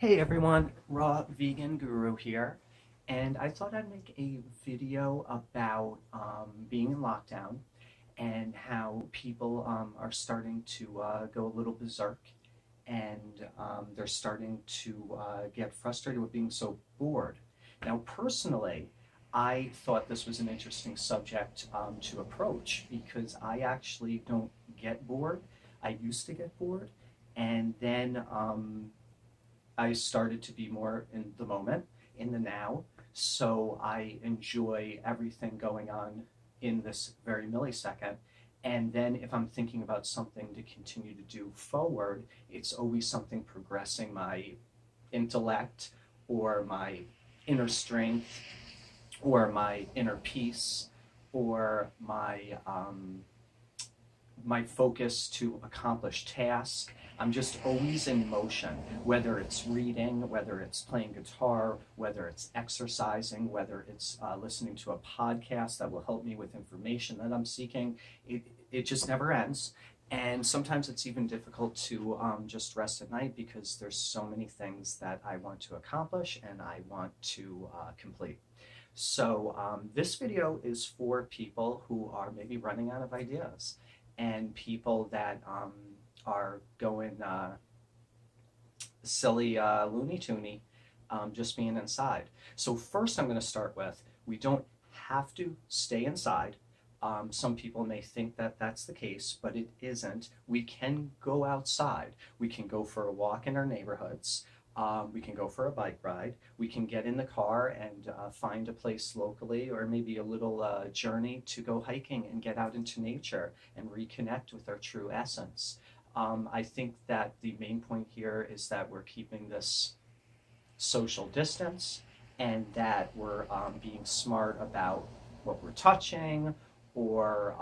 Hey everyone, Raw Vegan Guru here, and I thought I'd make a video about being in lockdown and how people are starting to go a little berserk, and they're starting to get frustrated with being so bored. Now, personally, I thought this was an interesting subject to approach because I actually don't get bored. I used to get bored, and then I started to be more in the moment, in the now. So I enjoy everything going on in this very millisecond. And then if I'm thinking about something to continue to do forward, it's always something progressing my intellect or my inner strength or my inner peace or my focus to accomplish tasks. I'm just always in motion, whether it's reading, whether it's playing guitar, whether it's exercising, whether it's listening to a podcast that will help me with information that I'm seeking. It just never ends. And sometimes it's even difficult to just rest at night because there's so many things that I want to accomplish and I want to complete. So this video is for people who are maybe running out of ideas and people that are going silly Looney Toony, just being inside. So first I'm going to start with, we don't have to stay inside. Some people may think that that's the case, but it isn't. We can go outside. We can go for a walk in our neighborhoods. We can go for a bike ride. We can get in the car and find a place locally or maybe a little journey to go hiking and get out into nature and reconnect with our true essence. I think that the main point here is that we're keeping this social distance and that we're being smart about what we're touching or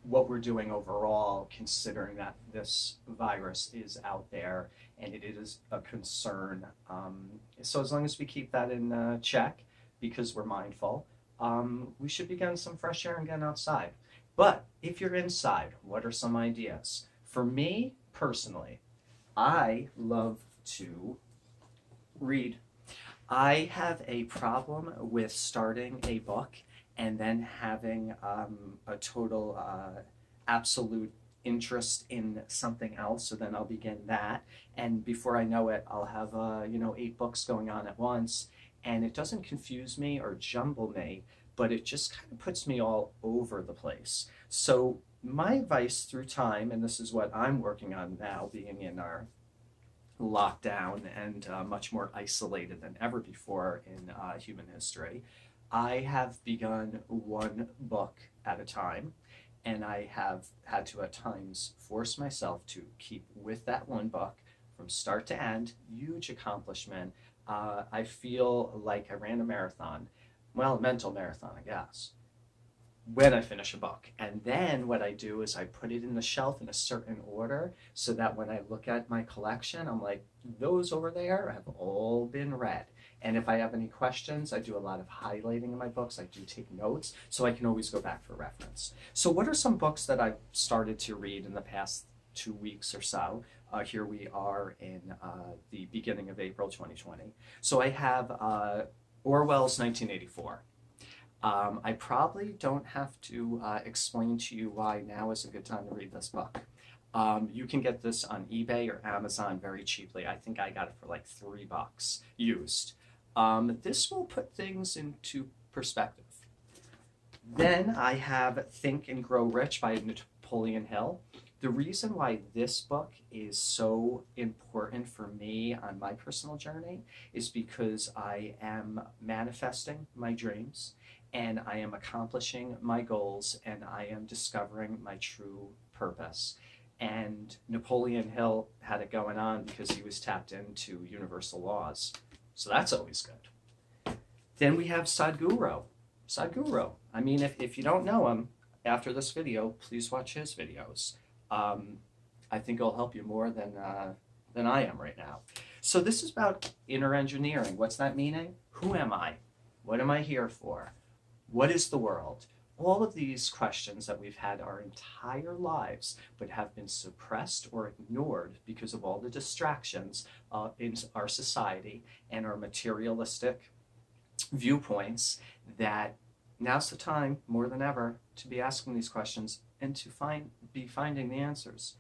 what we're doing overall, considering that this virus is out there and it is a concern. So as long as we keep that in check, because we're mindful, we should be getting some fresh air and getting outside. But if you're inside, what are some ideas? For me, personally, I love to read. I have a problem with starting a book and then having a total absolute interest in something else. So then I'll begin that, and before I know it, I'll have 8 books going on at once, and it doesn't confuse me or jumble me, but it just kind of puts me all over the place. So my advice through time, and this is what I'm working on now, being in our lockdown and much more isolated than ever before in human history, I have begun one book at a time, and I have had to at times force myself to keep with that one book from start to end. Huge accomplishment. I feel like I ran a marathon, well, a mental marathon, I guess, when I finish a book. And then what I do is I put it in the shelf in a certain order so that when I look at my collection, I'm like, those over there have all been read. And if I have any questions, I do a lot of highlighting in my books. I do take notes, so I can always go back for reference. So what are some books that I've started to read in the past 2 weeks or so? Here we are in the beginning of April 2020. So I have Orwell's 1984. I probably don't have to explain to you why now is a good time to read this book. You can get this on eBay or Amazon very cheaply. I think I got it for like $3 used. This will put things into perspective. Then I have Think and Grow Rich by Napoleon Hill. The reason why this book is so important for me on my personal journey is because I am manifesting my dreams and I am accomplishing my goals and I am discovering my true purpose. And Napoleon Hill had it going on because he was tapped into universal laws. So that's always good. Then we have Sadhguru. Sadhguru. I mean, if you don't know him, after this video, please watch his videos. I think it'll help you more than I am right now. So this is about inner engineering. What's that meaning? Who am I? What am I here for? What is the world? all of these questions that we've had our entire lives but have been suppressed or ignored because of all the distractions in our society and our materialistic viewpoints, that now's the time more than ever to be asking these questions and to be finding the answers.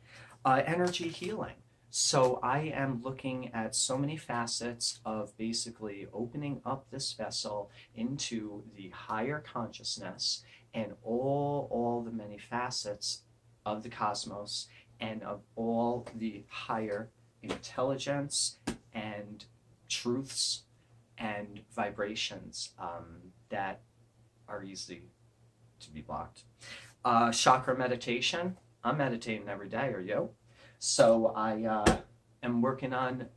Energy healing. So I am looking at so many facets of basically opening up this vessel into the higher consciousness and all the many facets of the cosmos and of all the higher intelligence and truths and vibrations that are easy to be blocked. Chakra meditation. I'm meditating every day, are you? So I am working on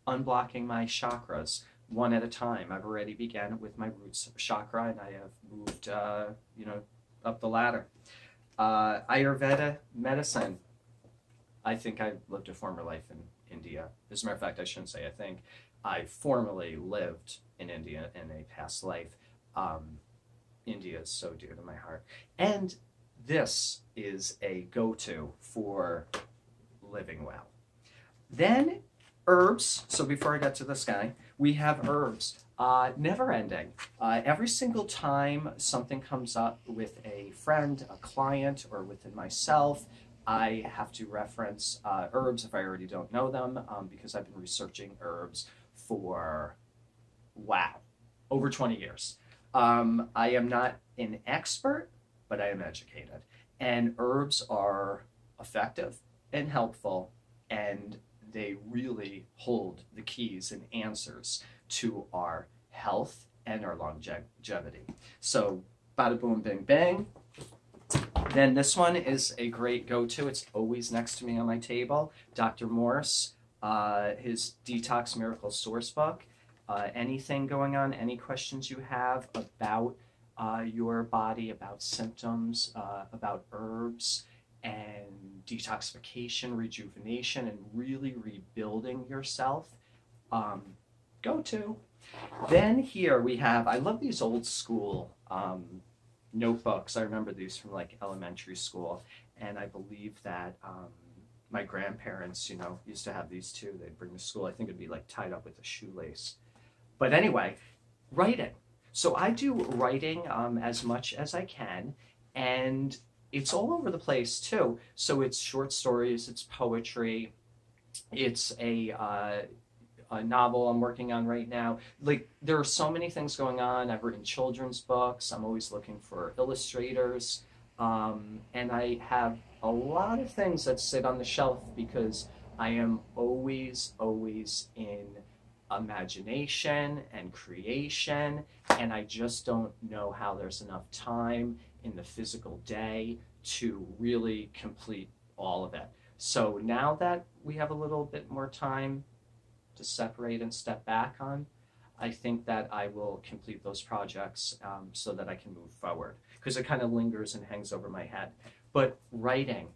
unblocking my chakras one at a time. I've already begun with my roots chakra, and I have moved, up the ladder. Ayurveda medicine. I think I lived a former life in India. As a matter of fact, I shouldn't say I think. I formerly lived in India in a past life. India is so dear to my heart. And this is a go-to for living well. Then herbs. So before I get to this guy, we have herbs. Never ending. Every single time something comes up with a friend, a client, or within myself, I have to reference herbs if I already don't know them, because I've been researching herbs for, wow, over 20 years. I am not an expert, but I am educated. And herbs are effective and helpful, and they really hold the keys and answers to our health and our longevity. So, bada boom, bing, bang. Then this one is a great go-to. It's always next to me on my table. Dr. Morse, his Detox Miracle Source Book. Anything going on, any questions you have about your body, about symptoms, about herbs, and detoxification, rejuvenation, and really rebuilding yourself, go to. Then here we have, I love these old school notebooks. I remember these from like elementary school, and I believe that my grandparents, used to have these too. They'd bring to school. I think it'd be like tied up with a shoelace. But anyway, writing. So I do writing as much as I can, and it's all over the place too. So it's short stories, it's poetry, it's a novel I'm working on right now. Like, there are so many things going on. I've written children's books. I'm always looking for illustrators. And I have a lot of things that sit on the shelf because I am always in imagination and creation, and I just don't know how there's enough time in the physical day to really complete all of it. So now that we have a little bit more time to separate and step back on, I think that I will complete those projects so that I can move forward, because it kind of lingers and hangs over my head. But writing,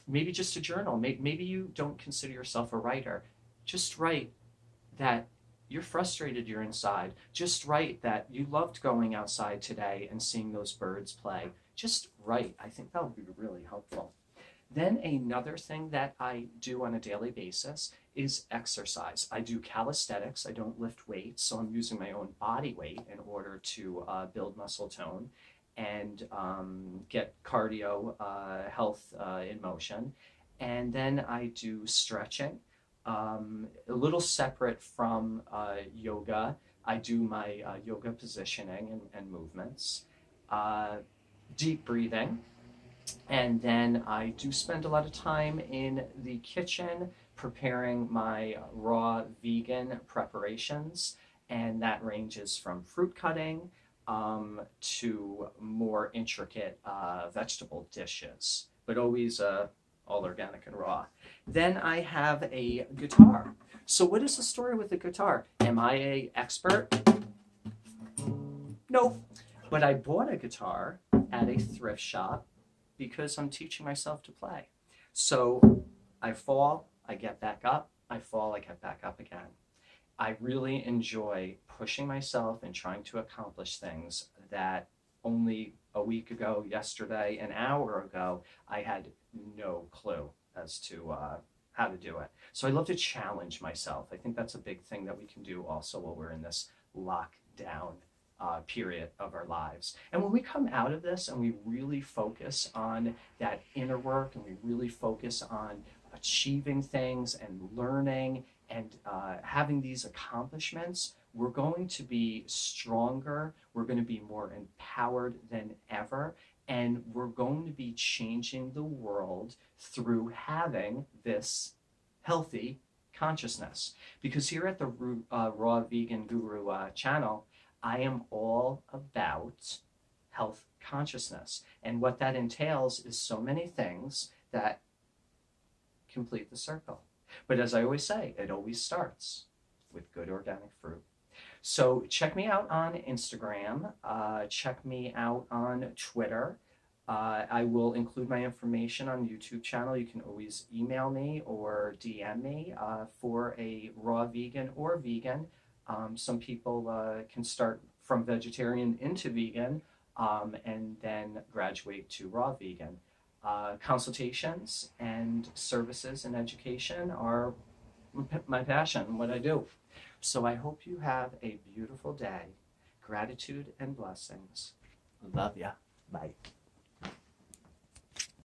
maybe just a journal. Maybe you don't consider yourself a writer. Just write that you're frustrated you're inside. Just write that you loved going outside today and seeing those birds play. Just write. I think that would be really helpful. Then another thing that I do on a daily basis is exercise. I do calisthenics. I don't lift weights, so I'm using my own body weight in order to build muscle tone and get cardio health in motion. And then I do stretching. A little separate from yoga, I do my yoga positioning and movements, deep breathing, and then I do spend a lot of time in the kitchen preparing my raw vegan preparations, and that ranges from fruit cutting to more intricate vegetable dishes, but always all organic and raw. Then I have a guitar. So what is the story with the guitar? Am I an expert? Nope. But I bought a guitar at a thrift shop because I'm teaching myself to play. So I fall, I get back up, I fall, I get back up again. I really enjoy pushing myself and trying to accomplish things that only a week ago, yesterday, an hour ago, I had no clue as to how to do it. So I love to challenge myself. I think that's a big thing that we can do also while we're in this lockdown period of our lives. And when we come out of this and we really focus on that inner work and we really focus on achieving things and learning and having these accomplishments, we're going to be stronger, we're going to be more empowered than ever, and we're going to be changing the world through having this healthy consciousness. Because here at the Raw Vegan Guru channel, I am all about health consciousness. And what that entails is so many things that complete the circle. But as I always say, it always starts with good organic fruit. So check me out on Instagram, check me out on Twitter. I will include my information on the YouTube channel. You can always email me or DM me for a raw vegan or vegan. Some people can start from vegetarian into vegan and then graduate to raw vegan. Consultations and services and education are my passion, what I do. So I hope you have a beautiful day. Gratitude and blessings. Love ya. Bye.